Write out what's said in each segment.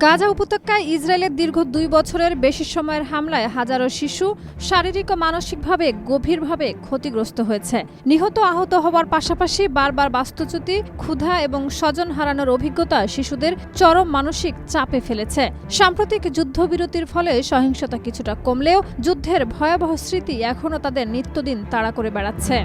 গাজা উপত্যকায় ইসরায়েলের দীর্ঘ ২ বছরের বেশি সময়ের হামলায় হাজারো শিশু শারীরিক ও মানসিকভাবে গভীরভাবে ক্ষতিগ্রস্ত হয়েছে। নিহত আহত হওয়ার পাশাপাশি বারবার বাস্তুচ্যুতি, ক্ষুধা এবং স্বজন হারানোর অভিজ্ঞতা শিশুদের চরম মানসিক চাপে ফেলেছে। সাম্প্রতিক যুদ্ধবিরতির ফলে সহিংসতা কিছুটা কমলেও যুদ্ধের ভয়াবহ স্মৃতি এখনও তাদের নিত্যদিন তাড়া করে বেড়াচ্ছে।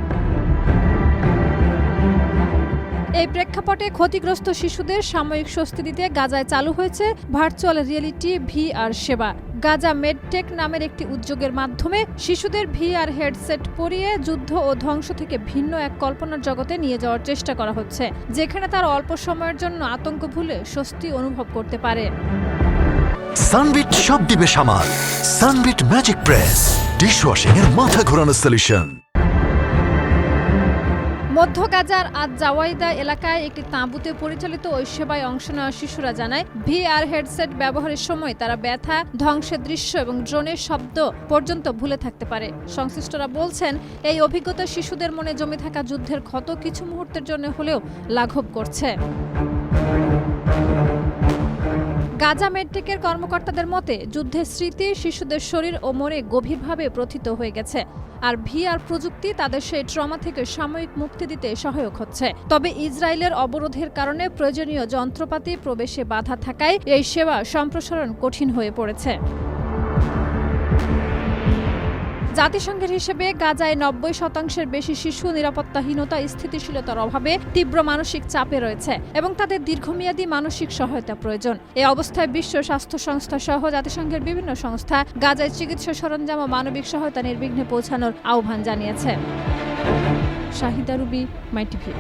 এই প্রেক্ষাপটে ক্ষতিগ্রস্ত শিশুদের সাময়িক স্বস্তি দিতে গাজায় চালু হয়েছে ভার্চুয়াল রিয়েলিটি VR সেবা। গাজা মেডটেক নামের একটি উদ্যোগের মাধ্যমে শিশুদের VR হেডসেট পরিয়ে যুদ্ধ ও ধ্বংস থেকে ভিন্ন এক কল্পনার জগতে নিয়ে যাওয়ার চেষ্টা করা হচ্ছে, যেখানে তারা অল্প সময়ের জন্য আতঙ্ক ভুলে স্বস্তি অনুভব করতে পারে। সানবিট সব দিবে সামাল। সানবিট ম্যাজিক প্রেস ডিশওয়াশিং এর মাথা ঘোরানো সলিউশন। মধ্য গাজার আজ জাওয়াইদা এলাকায় একটি তাঁবুতে পরিচালিত ওই সেবায় অংশ নেওয়া শিশুরা জানায়, VR হেডসেট ব্যবহারের সময় তারা ব্যথা, ধ্বংসের দৃশ্য এবং ড্রোনের শব্দ পর্যন্ত ভুলে থাকতে পারে। সংশ্লিষ্টরা বলছেন, এই অভিজ্ঞতা শিশুদের মনে জমে থাকা যুদ্ধের ক্ষত কিছু মুহূর্তের জন্য হলেও লাঘব করছে। গাজা মেডটেকের কর্মকর্তাদের মতে, যুদ্ধের স্মৃতি শিশুদের শরীর ও মনে গভীরভাবে প্রথিত হয়ে গেছে, আর VR প্রযুক্তি তাদের সেই ট্রমা থেকে সাময়িক মুক্তি দিতে সহায়ক হচ্ছে। তবে ইসরায়েলের অবরোধের কারণে প্রয়োজনীয় যন্ত্রপাতি প্রবেশে বাধা থাকায় এই সেবা সম্প্রসারণ কঠিন হয়ে পড়েছে। জাতিসংঘের হিসেবে গাজায় ৯০% বেশি শিশু নিরাপত্তাহীনতা, স্থিতিশীলতার অভাবে তীব্র মানসিক চাপে রয়েছে এবং তাদের দীর্ঘমেয়াদী মানসিক সহায়তা প্রয়োজন। এই অবস্থায় বিশ্ব স্বাস্থ্য সংস্থা সহ জাতিসংঘের বিভিন্ন সংস্থা গাজায় চিকিৎসা সরঞ্জাম ও মানবিক সহায়তা নির্বিঘ্নে পৌঁছানোর আহ্বান জানিয়েছে। শাহিদা রুবি, মাই টিভি।